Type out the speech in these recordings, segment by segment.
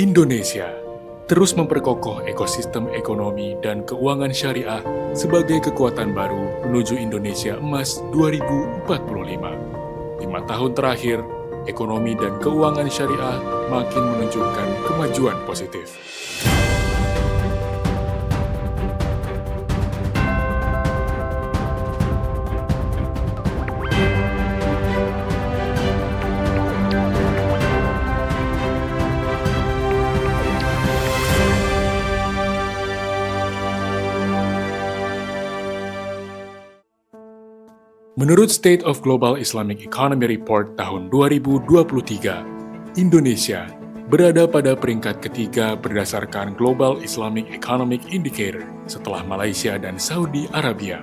Indonesia terus memperkokoh ekosistem ekonomi dan keuangan syariah sebagai kekuatan baru menuju Indonesia Emas 2045. 5 tahun terakhir, ekonomi dan keuangan syariah makin menunjukkan kemajuan positif. Menurut State of Global Islamic Economy Report tahun 2023, Indonesia berada pada peringkat ketiga berdasarkan Global Islamic Economic Indicator setelah Malaysia dan Saudi Arabia.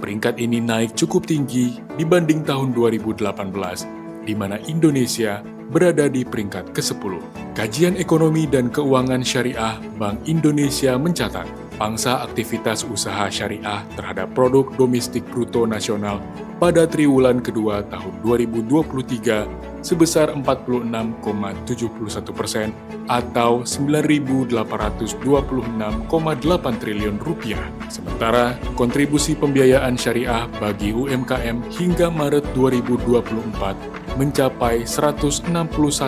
Peringkat ini naik cukup tinggi dibanding tahun 2018, di mana Indonesia berada di peringkat ke-10. Kajian Ekonomi dan Keuangan Syariah Bank Indonesia mencatat, pangsa aktivitas usaha syariah terhadap produk domestik bruto nasional pada triwulan kedua tahun 2023 sebesar 46,71% atau 9.826,8 triliun rupiah. Sementara kontribusi pembiayaan syariah bagi UMKM hingga Maret 2024 mencapai 161,3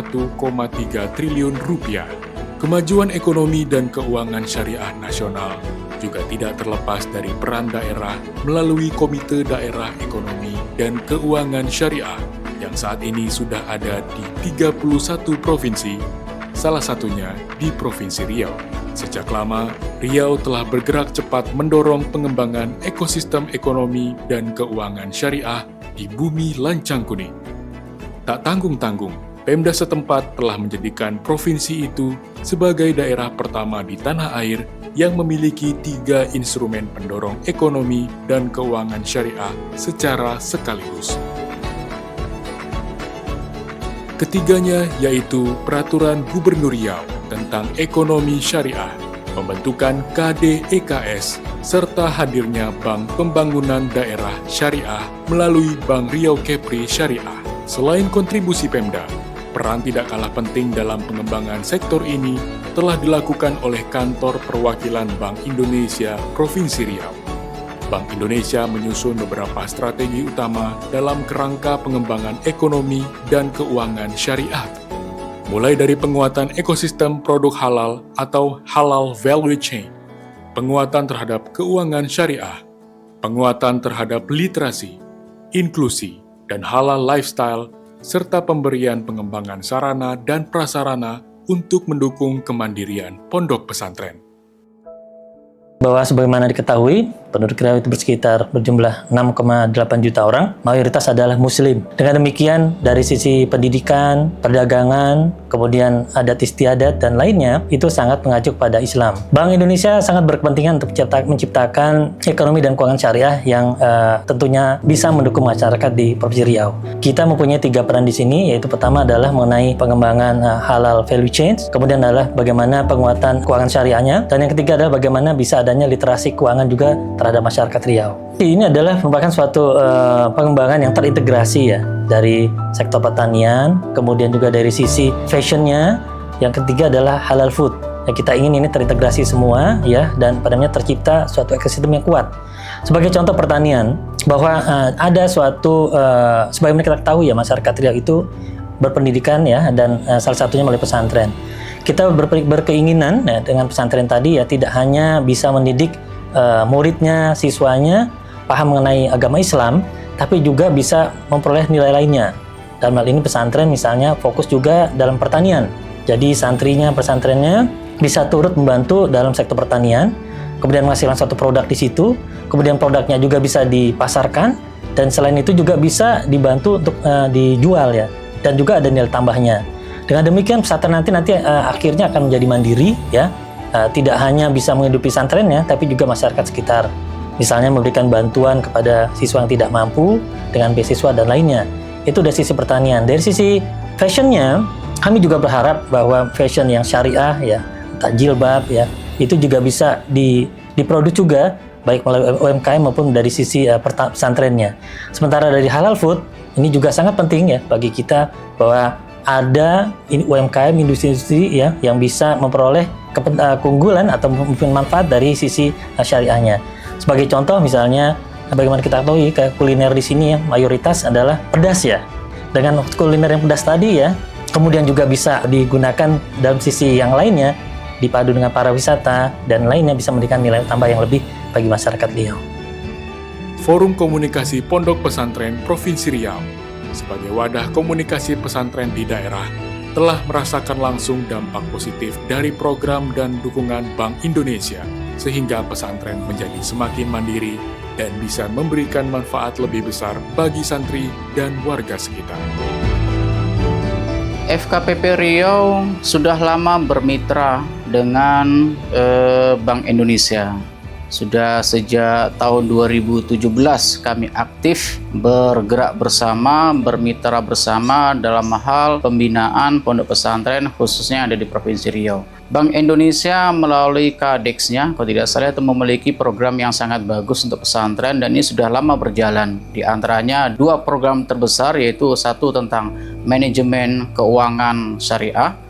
triliun rupiah. Kemajuan ekonomi dan keuangan syariah nasional juga tidak terlepas dari peran daerah melalui Komite Daerah Ekonomi dan Keuangan Syariah yang saat ini sudah ada di 31 provinsi, salah satunya di Provinsi Riau. Sejak lama, Riau telah bergerak cepat mendorong pengembangan ekosistem ekonomi dan keuangan syariah di bumi lancang kuning. Tak tanggung-tanggung, Pemda setempat telah menjadikan provinsi itu sebagai daerah pertama di tanah air yang memiliki 3 instrumen pendorong ekonomi dan keuangan syariah secara sekaligus. Ketiganya yaitu Peraturan Gubernur Riau tentang Ekonomi Syariah, pembentukan KDEKS, serta hadirnya Bank Pembangunan Daerah Syariah melalui Bank Riau Kepri Syariah. Selain kontribusi Pemda, peran tidak kalah penting dalam pengembangan sektor ini telah dilakukan oleh Kantor Perwakilan Bank Indonesia Provinsi Riau. Bank Indonesia menyusun beberapa strategi utama dalam kerangka pengembangan ekonomi dan keuangan syariah, mulai dari penguatan ekosistem produk halal atau halal value chain, penguatan terhadap keuangan syariah, penguatan terhadap literasi, inklusi, dan halal lifestyle, serta pemberian pengembangan sarana dan prasarana untuk mendukung kemandirian pondok pesantren. Bahwa sebagaimana diketahui, penduduk Riau itu berjumlah 6,8 juta orang, mayoritas adalah Muslim. Dengan demikian, dari sisi pendidikan, perdagangan, kemudian adat istiadat, dan lainnya, itu sangat mengacu pada Islam. Bank Indonesia sangat berkepentingan untuk menciptakan ekonomi dan keuangan syariah yang tentunya bisa mendukung masyarakat di Provinsi Riau. Kita mempunyai 3 peran di sini, yaitu pertama adalah mengenai pengembangan halal value chain, kemudian adalah bagaimana penguatan keuangan syariahnya, dan yang ketiga adalah bagaimana bisa adanya literasi keuangan juga terhadap masyarakat Riau. Ini adalah merupakan suatu pengembangan yang terintegrasi ya, dari sektor pertanian, kemudian juga dari sisi fashionnya, yang ketiga adalah halal food. Ya, kita ingin ini terintegrasi semua ya, dan padanya tercipta suatu ekosistem yang kuat. Sebagai contoh pertanian, bahwa ada suatu sebagaimana kita tahu ya, masyarakat Riau itu berpendidikan ya, dan salah satunya melalui pesantren. Kita berkeinginan ya, dengan pesantren tadi ya, tidak hanya bisa mendidik muridnya, siswanya paham mengenai agama Islam, tapi juga bisa memperoleh nilai lainnya. Dalam hal ini pesantren misalnya fokus juga dalam pertanian. Jadi pesantrennya bisa turut membantu dalam sektor pertanian, kemudian menghasilkan suatu produk di situ, kemudian produknya juga bisa dipasarkan, dan selain itu juga bisa dibantu untuk dijual ya, dan juga ada nilai tambahnya. Dengan demikian pesantren nanti akhirnya akan menjadi mandiri ya. Tidak hanya bisa menghidupi pesantrennya, tapi juga masyarakat sekitar. Misalnya memberikan bantuan kepada siswa yang tidak mampu dengan beasiswa dan lainnya. Itu dari sisi pertanian. Dari sisi fashionnya, kami juga berharap bahwa fashion yang syariah ya, entah jilbab ya, itu juga bisa diproduksi juga baik melalui UMKM maupun dari sisi pesantrennya. Sementara dari halal food, ini juga sangat penting ya bagi kita bahwa ada UMKM industri-industri ya yang bisa memperoleh keunggulan atau mungkin manfaat dari sisi syariahnya. Sebagai contoh misalnya, bagaimana kita ketahui kuliner di sini ya mayoritas adalah pedas ya. Dengan kuliner yang pedas tadi ya, kemudian juga bisa digunakan dalam sisi yang lainnya, dipadu dengan para wisata dan lainnya bisa memberikan nilai tambah yang lebih bagi masyarakat Riau. Forum Komunikasi Pondok Pesantren Provinsi Riau sebagai wadah komunikasi pesantren di daerah telah merasakan langsung dampak positif dari program dan dukungan Bank Indonesia sehingga pesantren menjadi semakin mandiri dan bisa memberikan manfaat lebih besar bagi santri dan warga sekitar. FKPP Riau sudah lama bermitra dengan Bank Indonesia. Sudah sejak tahun 2017 kami aktif bergerak bersama, bermitra bersama dalam hal pembinaan pondok pesantren khususnya yang ada di Provinsi Riau. Bank Indonesia melalui KADEX-nya, kalau tidak salah itu memiliki program yang sangat bagus untuk pesantren dan ini sudah lama berjalan. Di antaranya 2 program terbesar yaitu satu tentang manajemen keuangan syariah,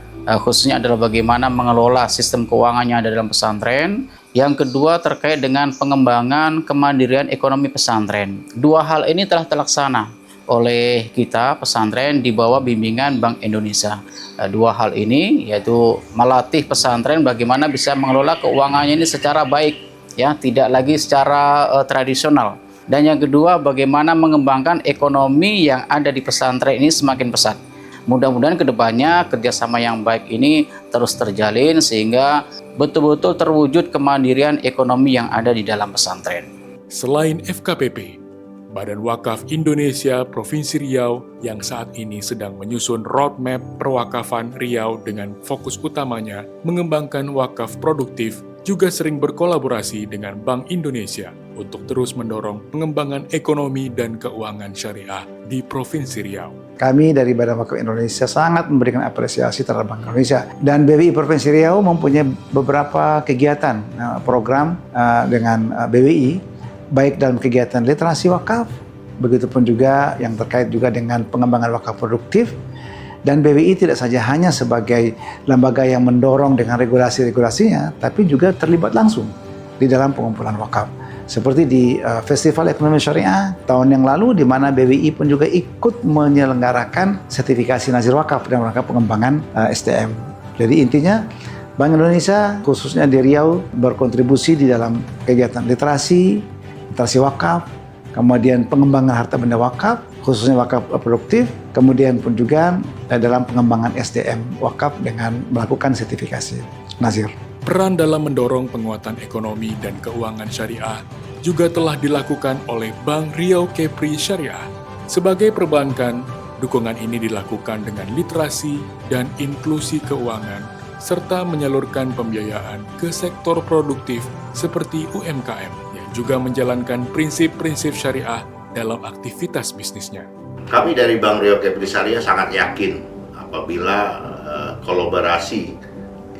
khususnya adalah bagaimana mengelola sistem keuangan yang ada dalam pesantren. Yang kedua terkait dengan pengembangan kemandirian ekonomi pesantren. 2 hal ini telah terlaksana oleh kita pesantren di bawah bimbingan Bank Indonesia. 2 hal ini yaitu melatih pesantren bagaimana bisa mengelola keuangannya ini secara baik, ya, tidak lagi secara tradisional. Dan yang kedua bagaimana mengembangkan ekonomi yang ada di pesantren ini semakin pesat. Mudah-mudahan kedepannya kerjasama yang baik ini terus terjalin sehingga betul-betul terwujud kemandirian ekonomi yang ada di dalam pesantren. Selain FKPP, Badan Wakaf Indonesia Provinsi Riau yang saat ini sedang menyusun roadmap perwakafan Riau dengan fokus utamanya mengembangkan wakaf produktif juga sering berkolaborasi dengan Bank Indonesia untuk terus mendorong pengembangan ekonomi dan keuangan syariah di Provinsi Riau. Kami dari Badan Wakaf Indonesia sangat memberikan apresiasi terhadap Bank Indonesia. Dan BWI Provinsi Riau mempunyai beberapa kegiatan program dengan BWI, baik dalam kegiatan literasi wakaf, begitupun juga yang terkait juga dengan pengembangan wakaf produktif. Dan BWI tidak saja hanya sebagai lembaga yang mendorong dengan regulasi-regulasinya, tapi juga terlibat langsung di dalam pengumpulan wakaf. Seperti di Festival Ekonomi Syariah tahun yang lalu, di mana BWI pun juga ikut menyelenggarakan sertifikasi nazir wakaf dalam rangka pengembangan SDM. Jadi intinya, Bank Indonesia khususnya di Riau berkontribusi di dalam kegiatan literasi wakaf, kemudian pengembangan harta benda wakaf, khususnya wakaf produktif, kemudian pun juga dalam pengembangan SDM wakaf dengan melakukan sertifikasi nazir. Peran dalam mendorong penguatan ekonomi dan keuangan syariah juga telah dilakukan oleh Bank Riau Kepri Syariah. Sebagai perbankan, dukungan ini dilakukan dengan literasi dan inklusi keuangan, serta menyalurkan pembiayaan ke sektor produktif seperti UMKM, yang juga menjalankan prinsip-prinsip syariah dalam aktivitas bisnisnya. Kami dari Bank Riau Kepri Syariah sangat yakin apabila kolaborasi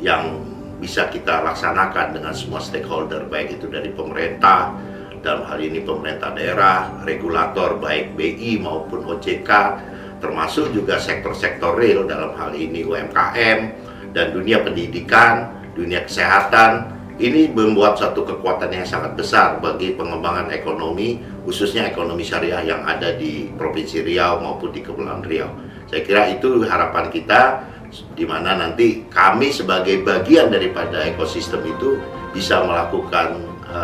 yang bisa kita laksanakan dengan semua stakeholder, baik itu dari pemerintah, dalam hal ini pemerintah daerah, regulator baik BI maupun OJK, termasuk juga sektor-sektor real dalam hal ini UMKM, dan dunia pendidikan, dunia kesehatan, ini membuat satu kekuatan yang sangat besar bagi pengembangan ekonomi, khususnya ekonomi syariah yang ada di Provinsi Riau maupun di Kepulauan Riau. Saya kira itu harapan kita, di mana nanti kami sebagai bagian daripada ekosistem itu bisa melakukan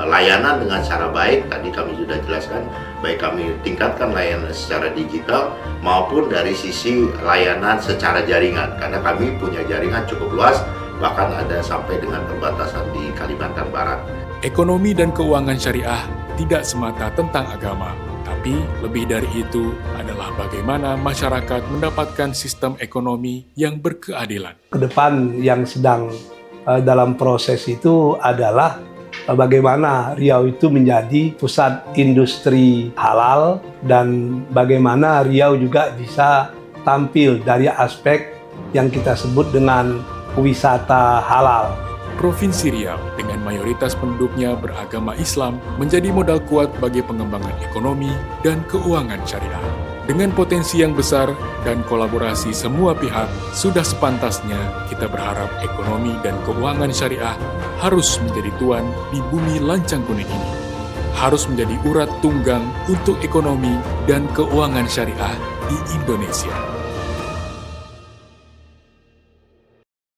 layanan dengan cara baik. Tadi kami sudah jelaskan, baik kami tingkatkan layanan secara digital maupun dari sisi layanan secara jaringan, karena kami punya jaringan cukup luas, bahkan ada sampai dengan perbatasan di Kalimantan Barat. Ekonomi dan keuangan syariah tidak semata tentang agama, tapi lebih dari itu adalah bagaimana masyarakat mendapatkan sistem ekonomi yang berkeadilan. Ke depan yang sedang dalam proses itu adalah bagaimana Riau itu menjadi pusat industri halal dan bagaimana Riau juga bisa tampil dari aspek yang kita sebut dengan wisata halal. Provinsi Riau dengan mayoritas penduduknya beragama Islam menjadi modal kuat bagi pengembangan ekonomi dan keuangan syariah. Dengan potensi yang besar dan kolaborasi semua pihak, sudah sepantasnya kita berharap ekonomi dan keuangan syariah harus menjadi tuan di bumi lancang kuning ini. Harus menjadi urat tunggang untuk ekonomi dan keuangan syariah di Indonesia.